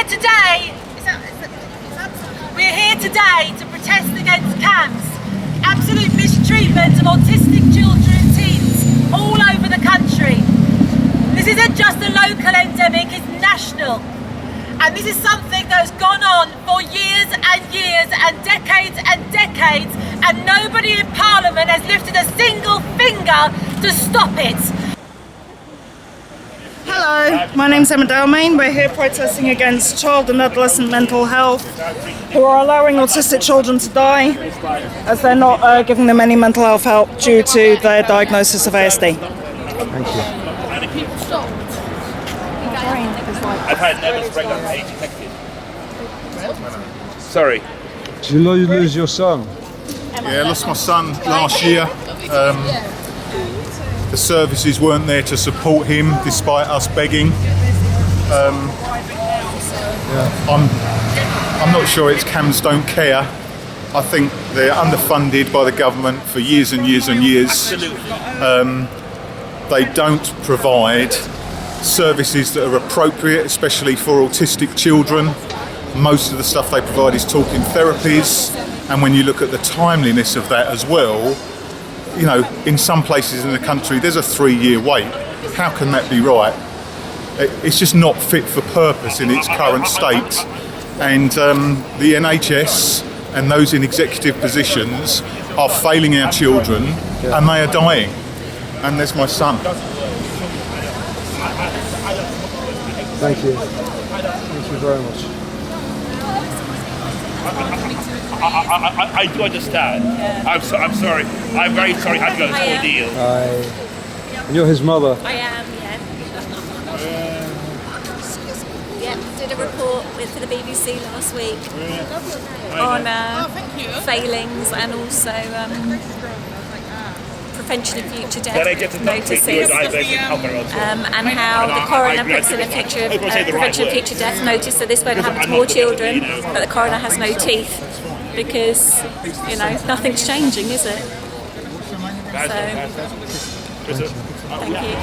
here today. We're here today to protest against CAMHS, absolute mistreatment of autistic children and teens all over the country. This isn't just a local endemic, it's national. And this is something that has gone on for years and years and decades, and nobody in Parliament has lifted a single finger to stop it. Hello, my name's Emma Dalmain. We're here protesting against child and adolescent mental health, who are allowing autistic children to die as they're not giving them any mental health help due to their diagnosis of ASD. Thank you. I've had nervous breakdown for 80 seconds. Sorry. Did you lose your son? Yeah, I lost my son last year. The services weren't there to support him despite us begging. I'm not sure it's CAMHS don't care. I think they're underfunded by the government for years and years and years. They don't provide services that are appropriate, especially for autistic children. Most of the stuff they provide is talking therapies, and when you look at the timeliness of that as well, you know, in some places in the country there's a 3-year wait. How can that be right? It's just not fit for purpose in its current state, and the NHS and those in executive positions are failing our children, and they are dying. And there's my son. Thank you. Thank you very much. I do understand. I'm sorry. I'm very sorry I had to go this ordeal. And you're his mother. I am, yeah. Yeah, did a report for the BBC last week on failings and also prevention of future death notices, and how the coroner puts in a picture of prevention of future death notice, so this won't happen to more children, but the coroner has no teeth because, you know, nothing's changing, is it? So, thank you.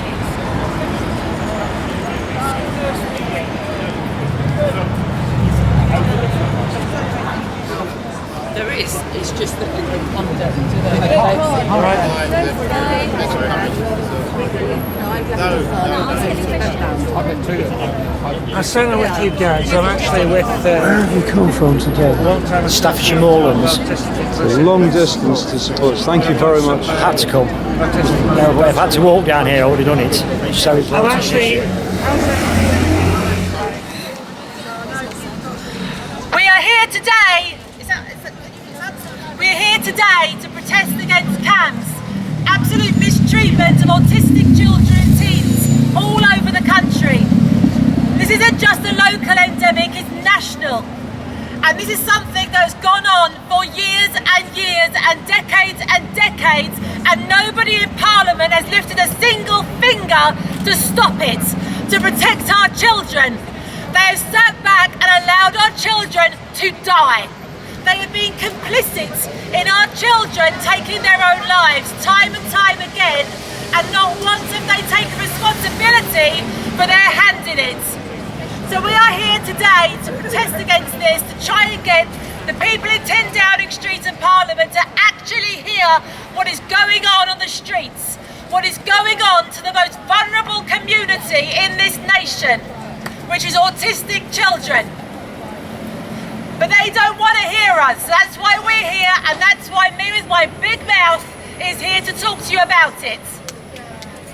There is, it's just that they wonder do they all right. I'm certainly with you guys. I'm actually with Where have you come from today? Staffordshire Moorlands. It's a long distance to support us. Thank you very much. Had to come. No, I've had to walk down here, I would have done it. So it's We are here today. We're here today to protest against CAMHS, absolute mistreatment of autistic children and teens all over the country. This isn't just a local endemic, it's national. And this is something that has gone on for years and years and decades, and nobody in Parliament has lifted a single finger to stop it, to protect our children. They have sat back and allowed our children to die. They have been complicit in our children taking their own lives time and time again, and not once have they taken responsibility for their hand in it. So we are here today to protest against this, to try and get the people in 10 Downing Street and Parliament to actually hear what is going on the streets, what is going on to the most vulnerable community in this nation, which is autistic children. But they don't want to hear us. That's why we're here, and that's why me with my big mouth is here to talk to you about it.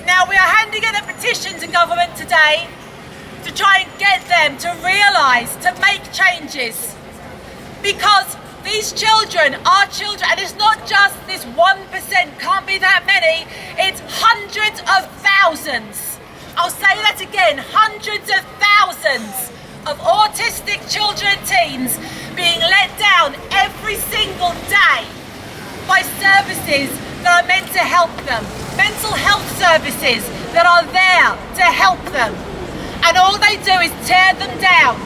Now, we are handing in a petition to government today to try and get them to realise, to make changes. Because these children are children, and it's not just this 1%, can't be that many, it's hundreds of thousands. I'll say that again, hundreds of thousands of autistic children and teens being let down every single day by services that are meant to help them, mental health services that are there to help them. And all they do is tear them down,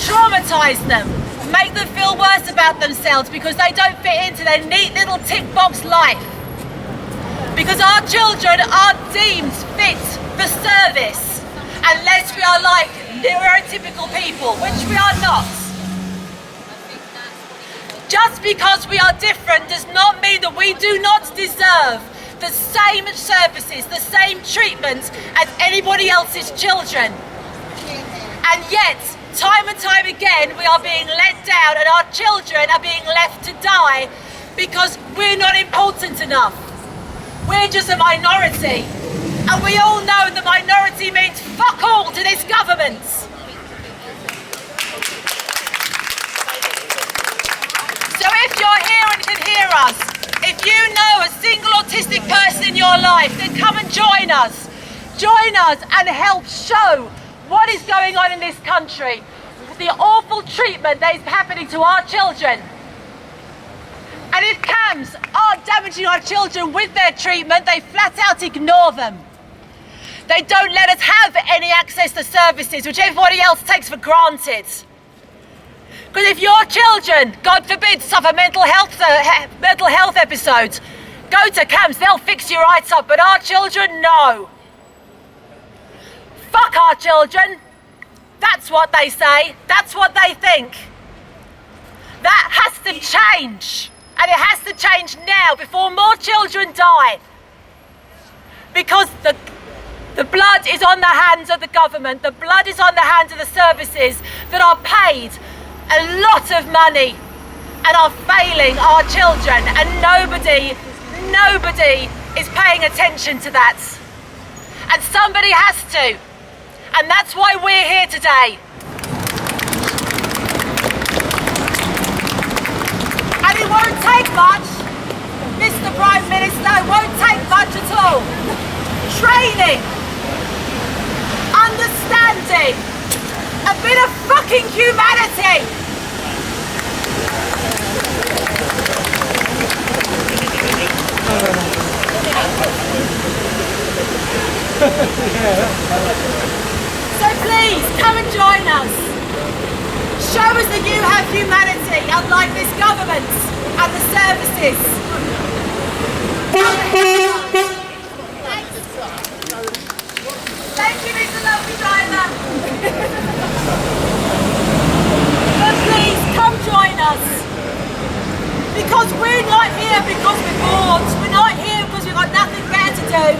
traumatise them, make them feel worse about themselves because they don't fit into their neat little tick box life. Because our children aren't deemed fit for service unless we are like stereotypical people, which we are not. Just because we are different does not mean that we do not deserve the same services, the same treatment as anybody else's children. And yet, time and time again, we are being let down and our children are being left to die because we're not important enough. We're just a minority. And we all know the minority means fuck all to this government. So if you're here and can hear us, if you know a single autistic person in your life, then come and join us. Join us and help show what is going on in this country, the awful treatment that is happening to our children. And if CAMHS aren't damaging our children with their treatment, they flat out ignore them. They don't let us have any access to services which everybody else takes for granted. Because if your children, God forbid, suffer mental health episodes, go to CAMHS, they'll fix you right up, but our children, no. Fuck our children. That's what they say. That's what they think. That has to change. And it has to change now before more children die. Because the blood is on the hands of the government. The blood is on the hands of the services that are paid a lot of money and are failing our children. And nobody is paying attention to that. And somebody has to. And that's why we're here today. And it won't take much, Mr. Prime Minister, it won't take much at all. Training, understanding, a bit of fucking humanity. So please, come and join us. Show us that you have humanity, unlike this government and the services. Thank you, Mr. Lovely Driver. But please, come join us. Because we're not here because we're bored. We're not here because we've got nothing better to do.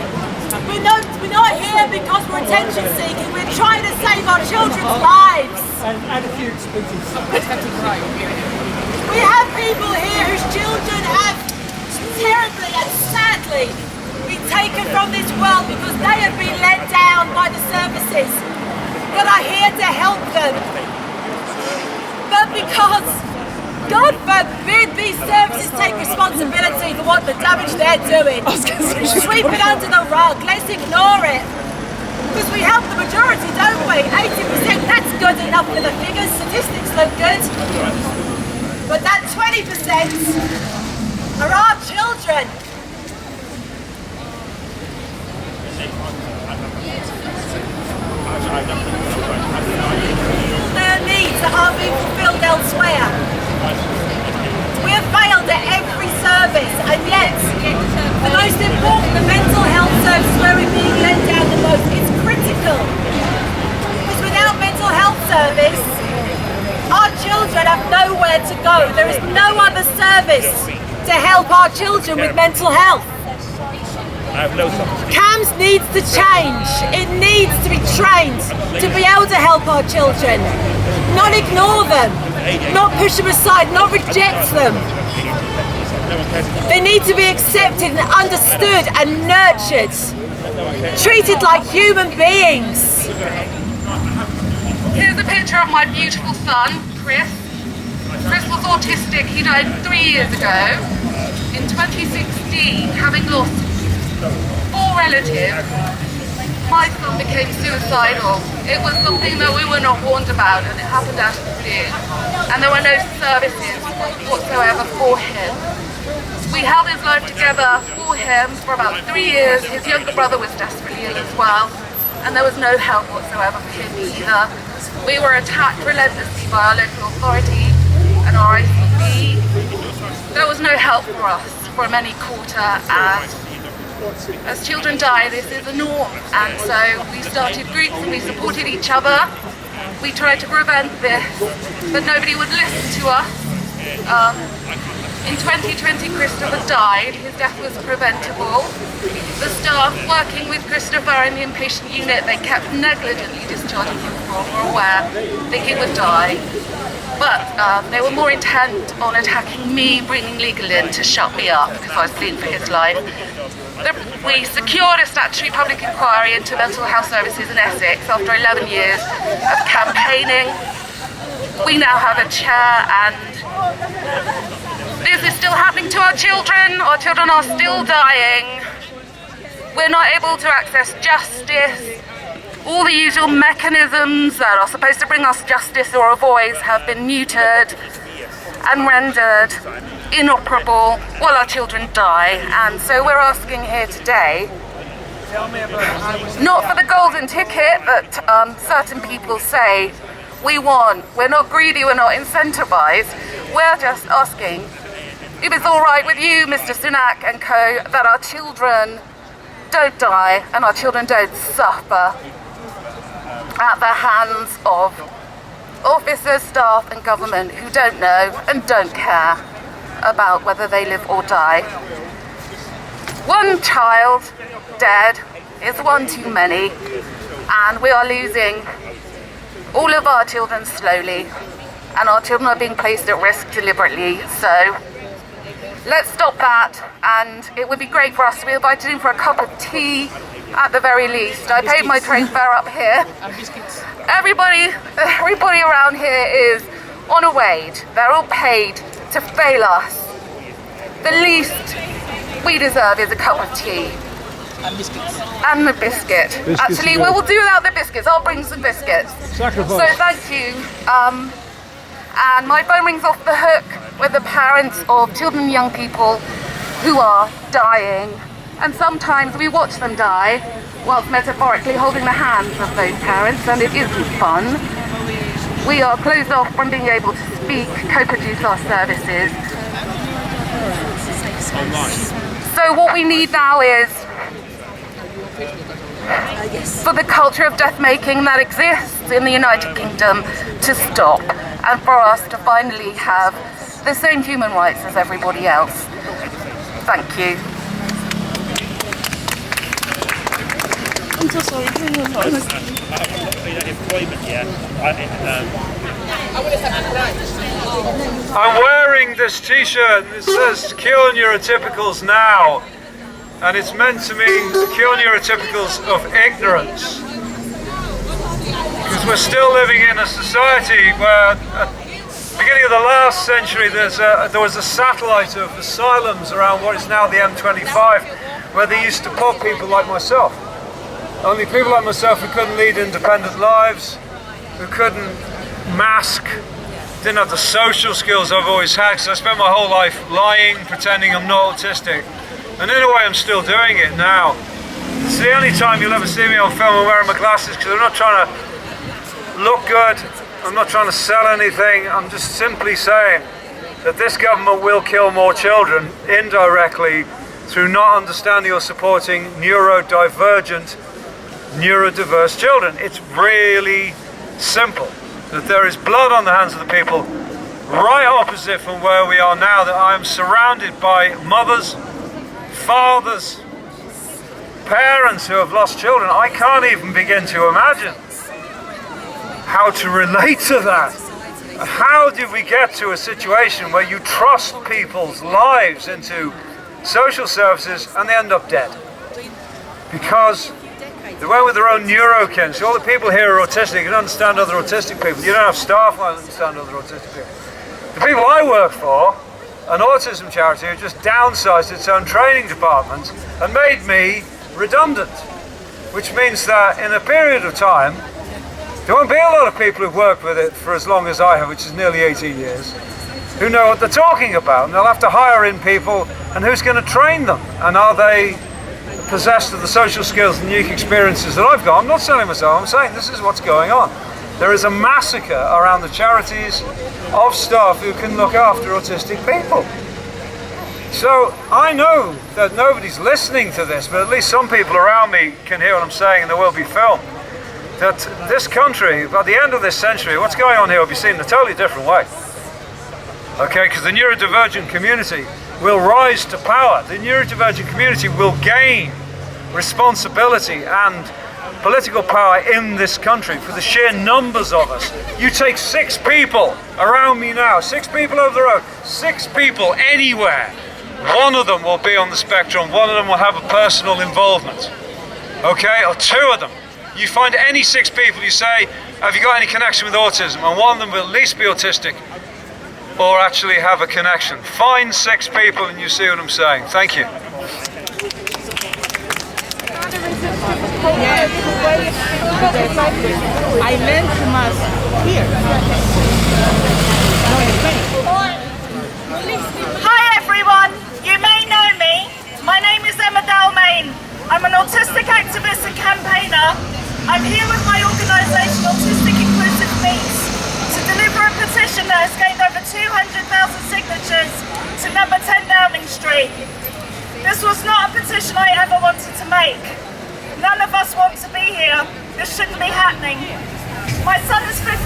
We're not here because we're attention seeking. We're trying to save our children's lives. And a few expletives. We have people here whose children have terribly and sadly been taken from this world because they have been let down by the services that are here to help them. But because, God forbid, these services take responsibility for what the damage they're doing. Sweep it under the rug, let's ignore it. Because we help the majority, don't we? 80%, that's good enough for the figures, statistics look good. But that 20% are our children. Their needs that aren't being fulfilled elsewhere. We have failed at every service, and yet the most important, the mental health service where we're being let down the most, is critical. Because without mental health service, our children have nowhere to go. There is no other service to help our children with mental health. CAMHS needs to change. It needs to be trained to be able to help our children. Not ignore them, not push them aside, not reject them. They need to be accepted and understood and nurtured, treated like human beings. Here's a picture of my beautiful son, Chris. Chris was autistic. He died 3 years ago. In 2016, having lost 4 relatives, my son became suicidal. It was something that we were not warned about, and it happened out of the blue. And there were no services whatsoever for him. We held his life together for him for about 3 years. His younger brother was desperately ill as well, and there was no help whatsoever for him either. We were attacked relentlessly by our local authority and our ICB. There was no help for us for many quarter, and as children die, this is a norm, and so we started groups and we supported each other. We tried to prevent this, but nobody would listen to us. In 2020, Christopher died. His death was preventable. The staff working with Christopher in the inpatient unit, they kept negligently discharging him before we were aware that he would die. But they were more intent on attacking me, bringing legal in to shut me up because I was fleeing for his life. We secured a statutory public inquiry into mental health services in Essex after 11 years of campaigning. We now have a chair, and this is still happening to our children. Our children are still dying. We're not able to access justice. All the usual mechanisms that are supposed to bring us justice or a voice have been neutered and rendered inoperable while our children die. And so we're asking here today, not for the golden ticket that certain people say we want. We're not greedy, we're not incentivized. We're just asking if it's all right with you, Mr. Sunak and co, that our children don't die and our children don't suffer at the hands of officers, staff and government who don't know and don't care about whether they live or die. One child dead is one too many, and we are losing all of our children slowly, and our children are being placed at risk deliberately. So let's stop that, and it would be great for us to be invited in for a cup of tea at the very least. I paid my train fare up here. Everybody around here is on a wage. They're all paid to fail us. The least we deserve is a cup of tea. And biscuits. And the biscuit. Actually, we will do without the biscuits. I'll bring some biscuits. Sacrifice. So thank you. And my phone rings off the hook with the parents of children and young people who are dying. And sometimes we watch them die whilst metaphorically holding the hands of those parents, and it isn't fun. We are closed off from being able to speak, co-produce our services. So what we need now is for the culture of death making that exists in the United Kingdom to stop, and for us to finally have the same human rights as everybody else. Thank you. I'm so sorry. I'm wearing this t-shirt that says cure neurotypicals now, and it's meant to mean cure neurotypicals of ignorance, because we're still living in a society where at the beginning of the last century there was a satellite of asylums around what is now the M25, where they used to put people like myself. Only people like myself who couldn't lead independent lives, who couldn't mask, didn't have the social skills I've always had, because I spent my whole life lying, pretending I'm not autistic. And in a way I'm still doing it now. It's the only time you'll ever see me on film and wearing my glasses, because I'm not trying to look good, I'm not trying to sell anything, I'm just simply saying that this government will kill more children indirectly through not understanding or supporting neurodivergent, neurodiverse children. It's really simple. That there is blood on the hands of the people right opposite from where we are now, that I am surrounded by mothers, fathers, parents who have lost children. I can't even begin to imagine how to relate to that. How did we get to a situation where you trust people's lives into social services and they end up dead? Because they went with their own neurokin. So all the people here are autistic. You don't understand other autistic people. You don't have staff who understand other autistic people. The people I work for, an autism charity, who just downsized its own training department and made me redundant. Which means that in a period of time, there won't be a lot of people who've worked with it for as long as I have, which is nearly 18 years, who know what they're talking about. And they'll have to hire in people, and who's going to train them? And are they possessed of the social skills and unique experiences that I've got? I'm not selling myself, I'm saying this is what's going on. There is a massacre around the charities of staff who can look after autistic people. So I know that nobody's listening to this, but at least some people around me can hear what I'm saying, and there will be film. that this country, by the end of this century, what's going on here will be seen in a totally different way. Okay, because the neurodivergent community will rise to power. The neurodivergent community will gain responsibility and political power in this country for the sheer numbers of us. You take 6 people around me now, 6 people over the road, 6 people anywhere. One of them will be on the spectrum, one of them will have a personal involvement. Okay, or 2 of them. You find any 6 people, you say, have you got any connection with autism? And one of them will at least be autistic or actually have a connection. Find 6 people and you see what I'm saying. Thank you. I learned CAMHS here. Hi everyone, you may know me. My name is Emma Dalmain. I'm an autistic activist and campaigner. I'm here with my organisation Autistic Inclusive Meets to deliver a petition that has gained over 200,000 signatures to number 10 Downing Street. This was not a petition I ever wanted to make. None of us want to be here. This shouldn't be happening. My son is 15.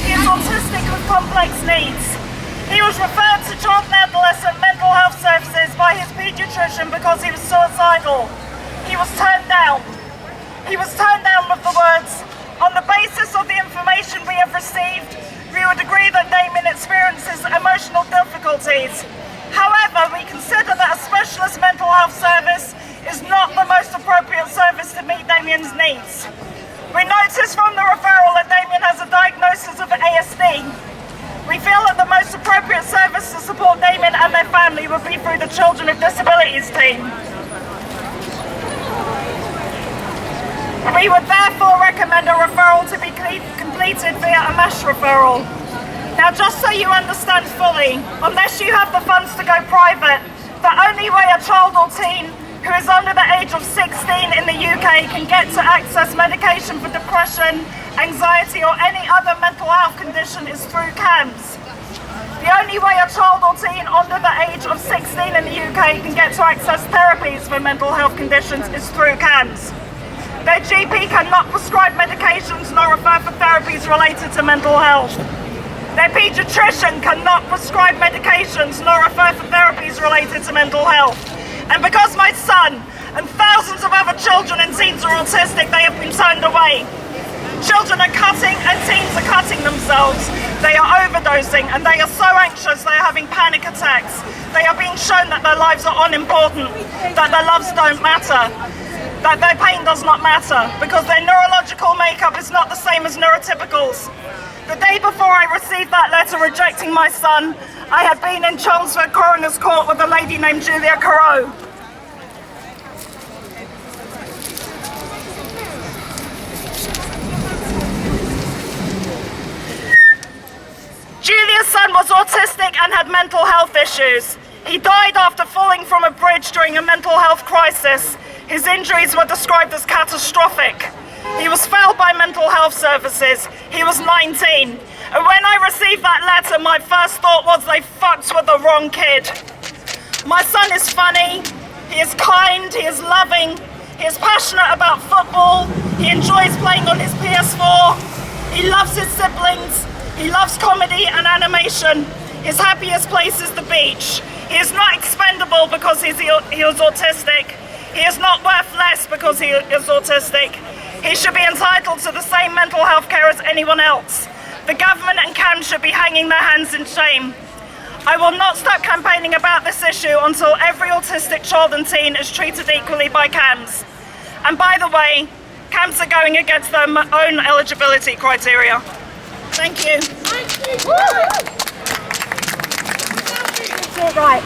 He is autistic with complex needs. He was referred to child and adolescent mental health services by his paediatrician because he was suicidal. He was turned down. He was turned down with the words, "On the basis of the information we have received, we would agree that Damien experiences emotional difficulties. However, we consider that a specialist mental health service is not the most appropriate service to meet Damien's needs. We noticed from the referral that Damien has a diagnosis of ASD. We feel that the most appropriate service to support Damien and their family would be through the Children with Disabilities team. We would therefore recommend a referral to be completed via a MASH referral. Now, just so you understand fully, unless you have the funds to go private, the only way a child or teen who is under the age of 16 in the UK can get to access medication for depression, anxiety or any other mental health condition is through CAMHS. The only way a child or teen under the age of 16 in the UK can get to access therapies for mental health conditions is through CAMHS. Their GP cannot prescribe medications nor refer for therapies related to mental health. Their paediatrician cannot prescribe medications nor refer for therapies related to mental health. And because my son and thousands of other children and teens are autistic, they have been turned away. Children are cutting and teens are cutting themselves. They are overdosing and they are so anxious they are having panic attacks. They are being shown that their lives are unimportant, that their loves don't matter, that their pain does not matter because their neurological makeup is not the same as neurotypicals. The day before I received that letter rejecting my son, I had been in Chelmsford Coroner's Court with a lady named Julia Carew. Julia's son was autistic and had mental health issues. He died after falling from a bridge during a mental health crisis. His injuries were described as catastrophic. He was failed by mental health services. He was 19. And when I received that letter, my first thought was they fucked with the wrong kid. My son is funny, he is kind, he is loving, he is passionate about football, he enjoys playing on his PS4, he loves his siblings, he loves comedy and animation. His happiest place is the beach. He is not expendable because he is autistic. He is not worth less because he is autistic. He should be entitled to the same mental health care as anyone else. The government and CAMHS should be hanging their hands in shame. I will not stop campaigning about this issue until every autistic child and teen is treated equally by CAMHS. And by the way, CAMHS are going against their own eligibility criteria. Thank you. It's all right.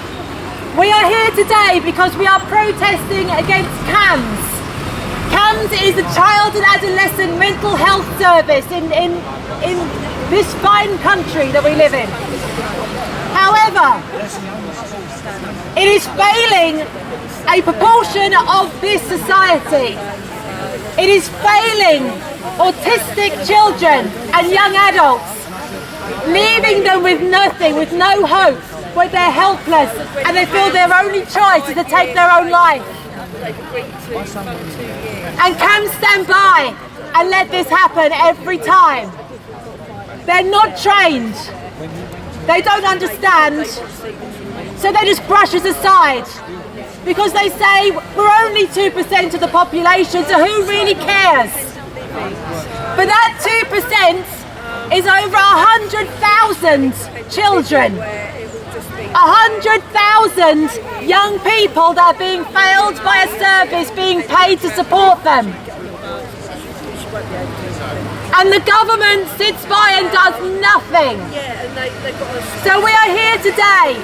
We are here today because we are protesting against CAMHS. CAMHS is a child and adolescent mental health service in this fine country that we live in. However, it is failing a proportion of this society. It is failing autistic children and young adults, leaving them with nothing, with no hope, where they're helpless and they feel their only choice is to take their own life. And CAMHS stand by and let this happen every time. They're not trained. They don't understand. So they just brush us aside. Because they say we're only 2% of the population, so who really cares? But that 2% is over 100,000 children. 100,000 young people that are being failed by a service being paid to support them. And the government sits by and does nothing. So we are here today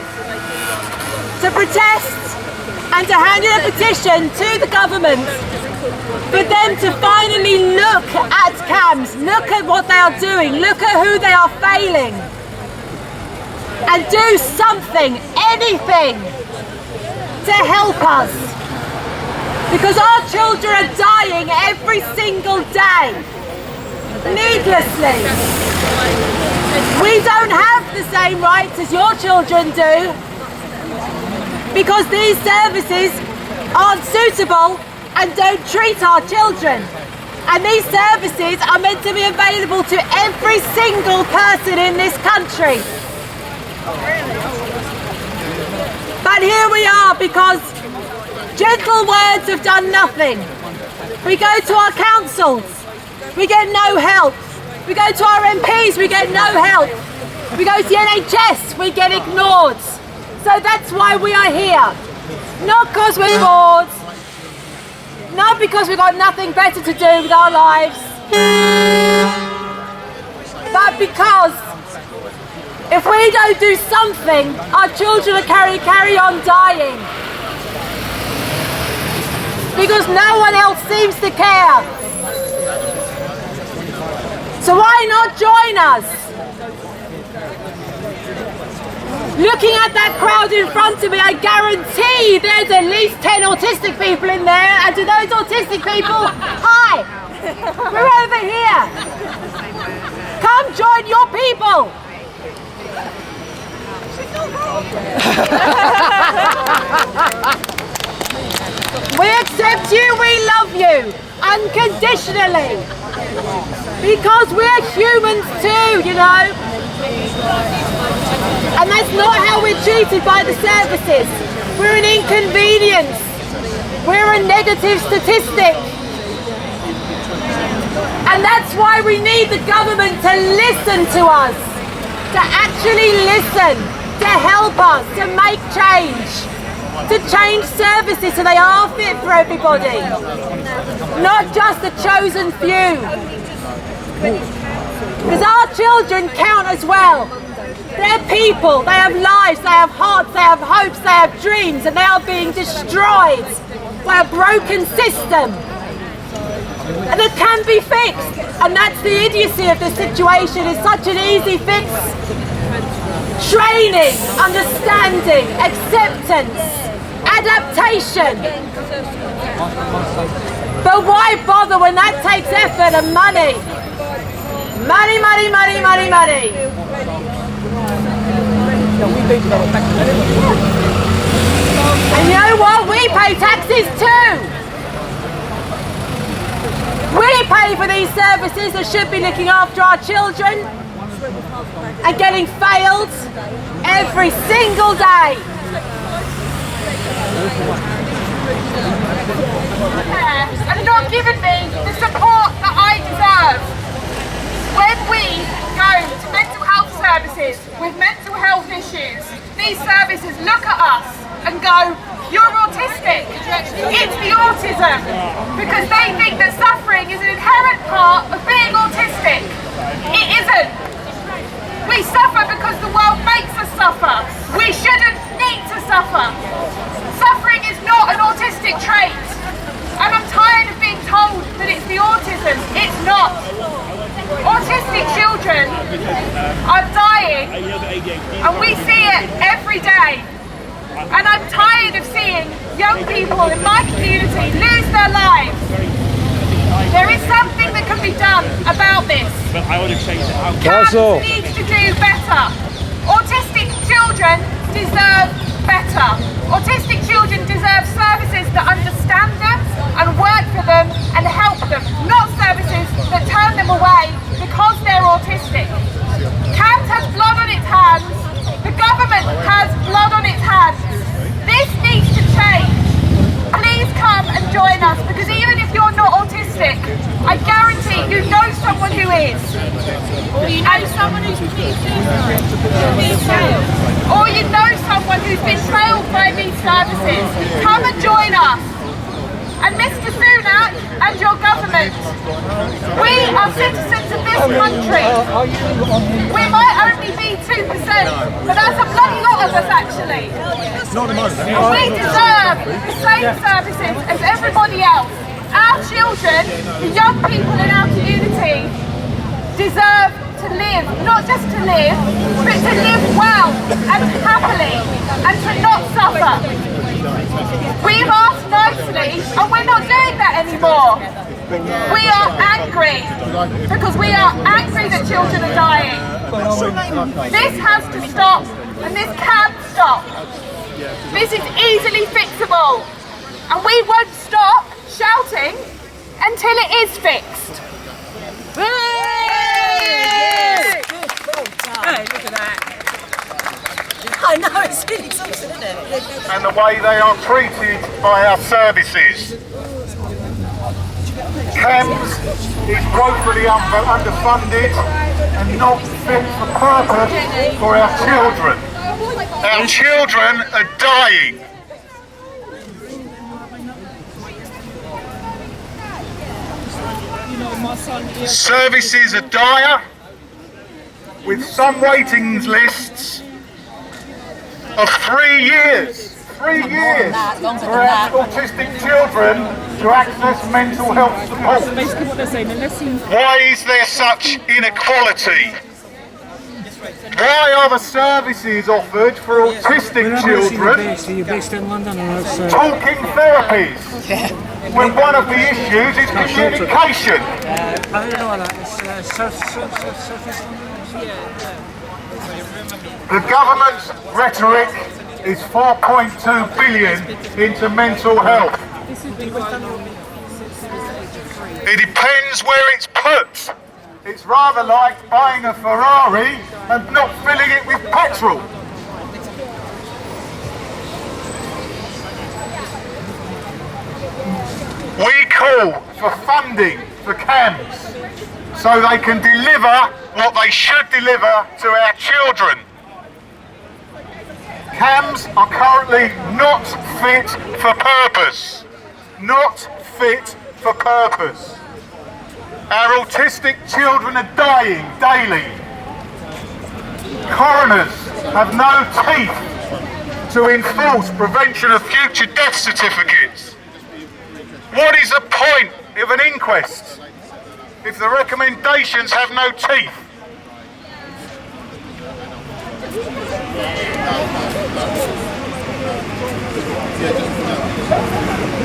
to protest and to hand in a petition to the government for them to finally look at CAMHS, look at what they are doing, look at who they are failing, and do something, anything, to help us. Because our children are dying every single day, needlessly. We don't have the same rights as your children do, because these services aren't suitable and don't treat our children. And these services are meant to be available to every single person in this country. But here we are, because gentle words have done nothing. We go to our councils, we get no help. We go to our MPs, we get no help. We go to the NHS, we get ignored. So that's why we are here. Not because we're bored, not because we've got nothing better to do with our lives, but because if we don't do something, our children will carry on dying. Because no one else seems to care. So why not join us? Looking at that crowd in front of me, I guarantee there's at least 10 autistic people in there, and to those autistic people, hi! We're over here! Come join your people! We accept you, we love you, unconditionally. Because we're humans too, you know. And that's not how we're treated by the services. We're an inconvenience. We're a negative statistic. And that's why we need the government to listen to us, to actually listen, to help us, to make change, to change services so they are fit for everybody, not just the chosen few. Because our children count as well. They're people, they have lives, they have hearts, they have hopes, they have dreams, and they are being destroyed by a broken system. And it can be fixed, and that's the idiocy of the situation. It's such an easy fix. Training, understanding, acceptance, adaptation. But why bother when that takes effort and money? Money, money, money, money, money. And you know what? We pay taxes too. We pay for these services that should be looking after our children and getting failed every single day. And not giving me the support that I deserve. When we go to mental health services with mental health issues, these services look at us and go, you're autistic, it's the autism, because they think that suffering is an inherent part of being autistic. It isn't. We suffer because the world makes us suffer. We shouldn't need to suffer. Suffering is not an autistic trait. And I'm tired of being told that it's the autism. It's not. Autistic children are dying, and we see it every day. And I'm tired of seeing young people in my community lose their lives. There is something that can be done about this. CAMHS needs to do better. Autistic children deserve better. Autistic children deserve services that understand them, and work for them and help them, not services that turn them away because they're autistic. CAMHS has blood on its hands. The government has blood on its hands. This needs to change. Please come and join us, because even if you're not autistic, I guarantee you know someone who is. Or you know someone who's been failed. Or you know someone who's been failed by these services. Come and join us. And Mr. Sunak and your government, we are citizens of this country. We might only be 2%, but that's a bloody lot of us actually. We deserve the same services as everybody else. Our children, the young people in our community, deserve to live, not just to live, but to live well and happily and to not suffer. We've asked nicely and we're not doing that anymore. We are angry because we are angry that children are dying. This has to stop and this can stop. This is easily fixable and we won't stop shouting until it is fixed. Hey, look at that. I know, it's really exhausting, isn't it? And the way they are treated by our services. CAMHS is woefully underfunded and not fit for purpose for our children. Our children are dying. Services are dire, with some waiting lists of 3 years. 3 years for our autistic children to access mental health support. Why is there such inequality? Why are the services offered for autistic children talking therapies when one of the issues is communication? The government's rhetoric is 4.2 billion into mental health. It depends where it's put. It's rather like buying a Ferrari and not filling it with petrol. We call for funding for CAMHS so they can deliver what they should deliver to our children. CAMHS are currently not fit for purpose. Not fit for purpose. Our autistic children are dying daily. Coroners have no teeth to enforce prevention of future death certificates. What is the point of an inquest if the recommendations have no teeth?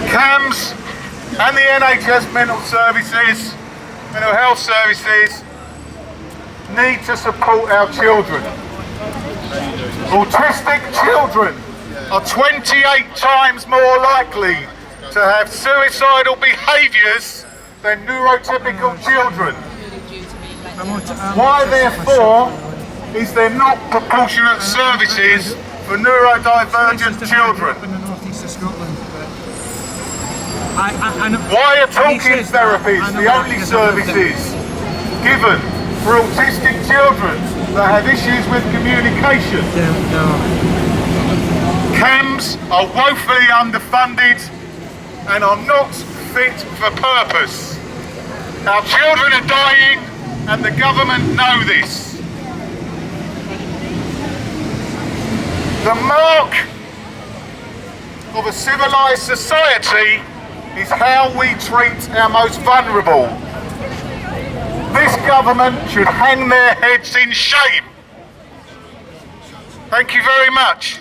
CAMHS and the NHS mental health services need to support our children. Autistic children are 28 times more likely to have suicidal behaviours than neurotypical children. Why therefore is there not proportionate services for neurodivergent children? Why are talking therapies the only services given for autistic children that have issues with communication? CAMHS are woefully underfunded and are not fit for purpose. Our children are dying and the government know this. The mark of a civilised society is how we treat our most vulnerable. This government should hang their heads in shame. Thank you very much.